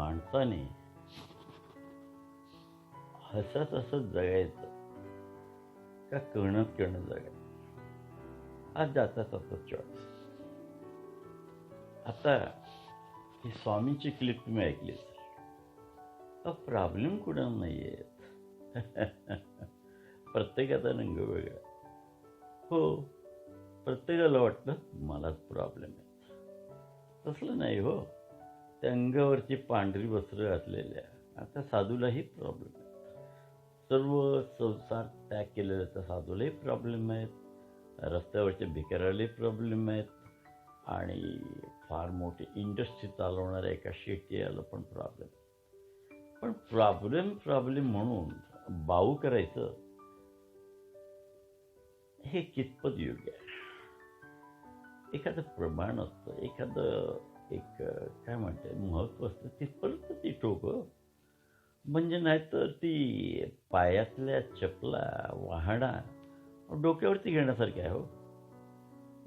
माणसाने हसत हसत जगायचं का कणत कणत जगायचं आज जाता तसं चॉईस. आता ही स्वामींची क्लिप तुम्ही ऐकली असेल. प्रॉब्लेम कुणाला नाही आहेत. प्रत्येकाचा रंग वेगळा. हो, प्रत्येकाला वाटतं मलाच प्रॉब्लेम आहे. तसलं नाही हो. त्या अंगावरची पांढरी वस्त्र घातलेल्या आता साधूलाही प्रॉब्लेम आहेत. सर्व संसार त्याग केलेल्या त्या साधूलाही प्रॉब्लेम आहेत. रस्त्यावरच्या भिकाऱ्यालाही प्रॉब्लेम आहेत. आणि फार मोठी इंडस्ट्री चालवणाऱ्या एका शेट्याला पण प्रॉब्लेम. पण प्रॉब्लेम म्हणून बाऊ करायचं हे कितपत योग्य आहे. एखादं प्रमाण असतं, एखादं एक काय म्हणते महत्त्व असतं, तिथपर्यंत ती ठोक. म्हणजे नाहीतर ती पायातल्या चपला वाहणा डोक्यावरती घेण्यासारखं आहे हो.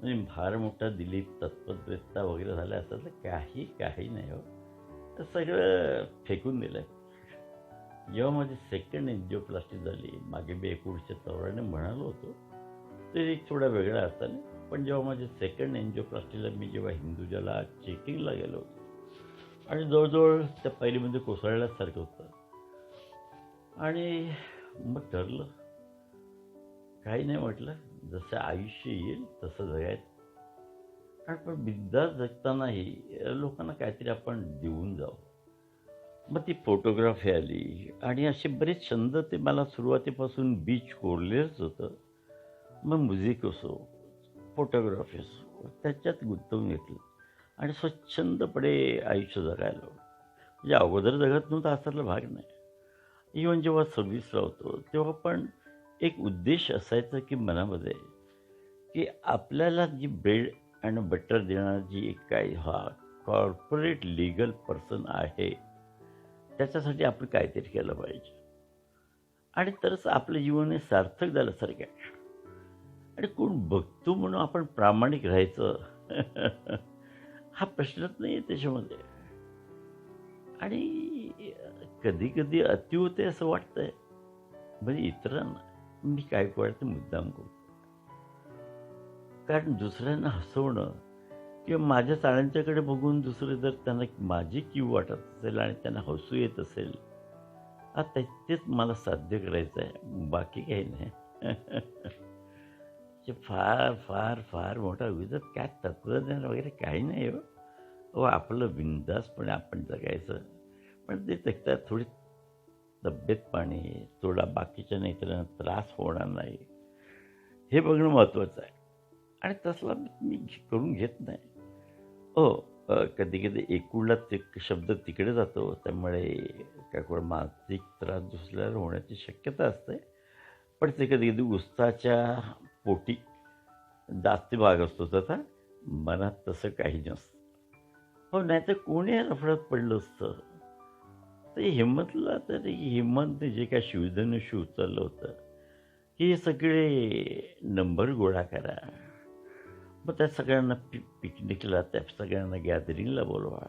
म्हणजे फार मोठा दिलीप तत्परता वगैरे झाला असेल तर काही नाही हो. तर सगळं फेकून दिलं. जेव्हा माझी सेकंड एन्जिओप्लास्टी झाली, मागे मी 1994 म्हणालो होतो, ते एक थोडा वेगळा असताना. पण जेव्हा माझी सेकंड एन्जिओप्लास्टीला मी जेव्हा हिंदुजाला चेकिंगला गेलो होतो आणि जवळजवळ त्या पहिलीमध्ये कोसळल्यासारखं होतं. आणि मग ठरलं काही नाही, म्हटलं जसं आयुष्य येईल तसं जगायचं. आणि पण बिंदास जगतानाही लोकांना काहीतरी आपण देऊन जाऊ. मग ती फोटोग्राफी आली आणि असे बरेच छंद ते मला सुरुवातीपासून बीच कोरलेलंच होतं. मग म्युझिक असो, फोटोग्राफी असो, त्याच्यात गुंतवून घेतलं आणि स्वच्छंदपणे आयुष्य जगायला. म्हणजे अगोदर जगत नव्हतं असातला भाग नाही. इव्हन जेव्हा सर्व्हिसला होतो तेव्हा पण एक उद्देश असायचा की मनामध्ये की आपल्याला जी ब्रेड अँड बटर देणारा जी एक काय हा कॉर्पोरेट लिगल पर्सन आहे त्याच्यासाठी आपण काहीतरी केलं पाहिजे. आणि तरच आपलं जीवन हे सार्थक झाल्यासारखं आहे. आणि कोण बघतो म्हणून आपण प्रामाणिक राहायचं हा प्रश्नच नाही आहे त्याच्यामध्ये. आणि कधी कधी अति होते असं वाटतंय. म्हणजे इतरांना मी काय कळतं मुद्दाम करतो. कारण दुसऱ्यांना हसवणं किंवा माझ्या चाळ्यांच्याकडे बघून दुसरे जर त्यांना माझी कीव वाटत असेल आणि त्यांना हसू येत असेल, आता तेच मला साध्य करायचं आहे, बाकी काही नाही. फार फार फार मोठा विचार काय तत्वज्ञान वगैरे काही नाही हो. हो, आपलं बिनधास्तपणे आपण जगायचं. पण ते जगतात थोडी तब्येत पाणी, थोडा बाकीच्या इतरांना त्रास होणार नाही हे बघणं महत्त्वाचं आहे. आणि तसला मी करून घेत नाही हो. कधी कधी एकूणच एक शब्द तिकडे जातो, त्यामुळे काय कोण मानसिक त्रास दुसऱ्याला होण्याची शक्यता असते. पण ते कधी कधी उत्साहाच्या पोटी जास्त भाग असतो, तसा मनात तसं काही नसतं हो. नाही तर कोणी लफड्यात पडलं असतं. तर हिम्मतला तरी हिम्मतने जे काय शिवधनुष्य उचललं होतं की हे सगळे नंबर गोळा करा, मग त्या सगळ्यांना पिकनिकला, त्या सगळ्यांना गॅदरिंगला बोलवा,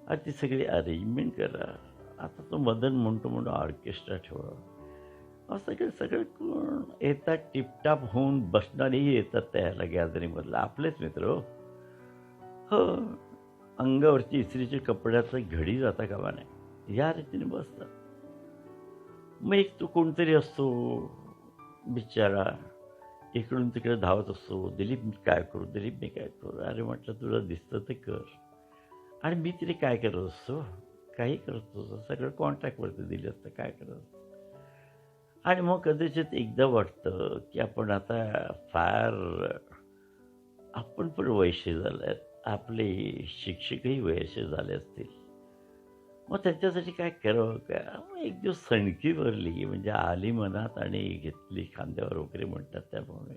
आणि ती सगळी अरेंजमेंट करा. आता तो मदन म्हणून ऑर्केस्ट्रा ठेवा. सगळं कोण येतात टिपटाप होऊन बसणारेही येतात त्याला गॅदरिंगमधला आपलेच मित्र हो. हो, अंगावरची इस्त्रीच्या कपड्याचं घडी जाता कामा नाही या रीतीने बसतात. मग एक तो कोणतरी असतो बिचारा, इकडून तिकडे धावत असतो, दिलीप मी काय करू, दिलीप मी काय करू. अरे म्हटलं तुला दिसतं ते कर. आणि मी तिथे काय करत असतो, काही करत असतो, सगळं कॉन्ट्रॅक्टवरती दिलं असतं, काय करत असतं. आणि मग कदाचित एकदा वाटतं की आपण आता फार आपण पण वयस्क झाले आहेत, आपले शिक्षकही वयस्क झाले असतील. मग त्याच्यासाठी काय करावं का. मग एक दिवस सणकी भरली, म्हणजे आली मनात आणि घेतली खांद्यावर वगैरे म्हणतात त्याप्रमाणे.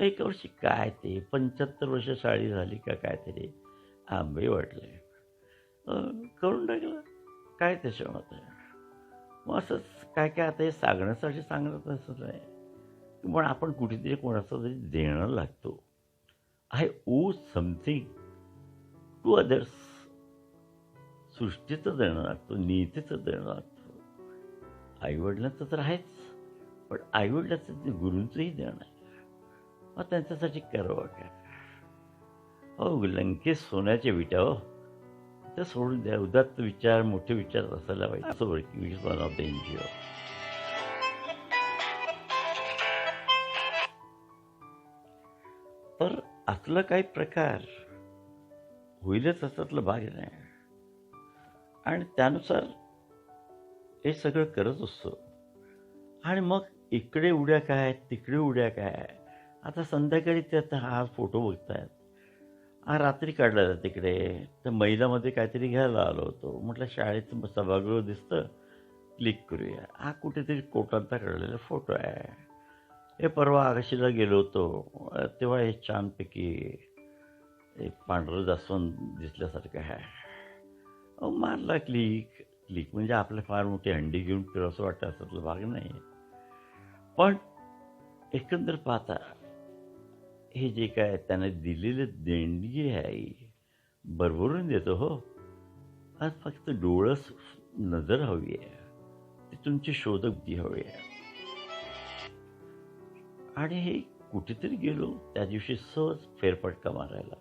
एका वर्षी काय ते 75 वर्ष शाळी झाली का काय तरी आंबे वाटले, करून टाकलं. काय त्याच्यामध्ये मग असंच काय काय. आता हे सांगण्यासाठी सांगत असं नाही, पण आपण कुठेतरी कोणाचं तरी देणं लागतो. I owe something to others. सृष्टीचं देणं लागतो, नियतीचं देणं लागतं. आईवडिलांचं तर आहेच, पण आईवडिलाचं ते गुरूंचंही देणं आहे. मग त्यांच्यासाठी करावं काय? हो, लंकेश सोन्याच्या विटा हो, ते सोडून द्या. उदात्त विचार, मोठे विचार असायला पाहिजे. असं की वन ऑफ द एनजीओ. तर असलं काही प्रकार होईलच असातला भाग नाही. आणि त्यानुसार हे सगळं करत असतो. आणि मग इकडे उड्या काय, तिकडे उड्या काय. आता संध्याकाळी ते आता हा फोटो बघतायत. हा रात्री काढला होता तिकडे. तर महिलामध्ये काहीतरी घ्यायला आलो होतो. म्हटलं शाळेचं सभागृह दिसतं, क्लिक करूया. हा कुठेतरी कोटांचा काढलेला फोटो आहे. हे परवा आकाशीला गेलो होतो, तेव्हा हे छानपैकी एक पांढरं जास्वंद दिसल्यासारखं आहे. मारला क्लिक. क्लिक म्हणजे आपल्या फार मोठी हंडी घेऊन फिरवसं वाटतं असातला भाग नाही. पण एकंदर पाहता हे जे काय त्याने दिलेले देणगी आहे, भरभरून देतो हो. आज फक्त डोळस नजर हवी आहे, ती तुमची शोधक बुद्धी हवी आहे. आणि हे कुठेतरी गेलो त्या दिवशी सहज फेरफटका मारायला,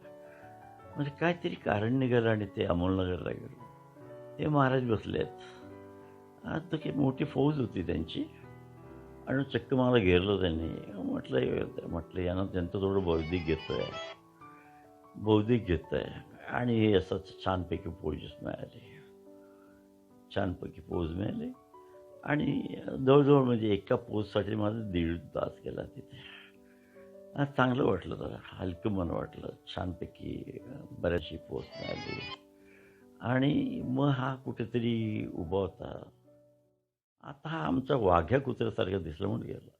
म्हणजे काहीतरी कारण निघालं आणि ते अमोलनगरला गेलो. ते महाराज बसलेत. आता की मोठी फौज होती त्यांची, आणि चक्क मला घेरलं त्यांनी. म्हटलं यांना त्यांचं थोडं बौद्धिक घेत आहे. आणि हे असंच छानपैकी पोज मिळाली. आणि जवळजवळ म्हणजे एका पोजसाठी माझं 1.5 तास गेला तिथे. चांगलं वाटलं, जरा हलकं मन वाटलं. छानपैकी बऱ्याचशी पोज मिळाली. आणि मग हा कुठेतरी उभा होता. आता हा आमचा वाघ्या कुत्र्यासारखा दिसला म्हणून गेला.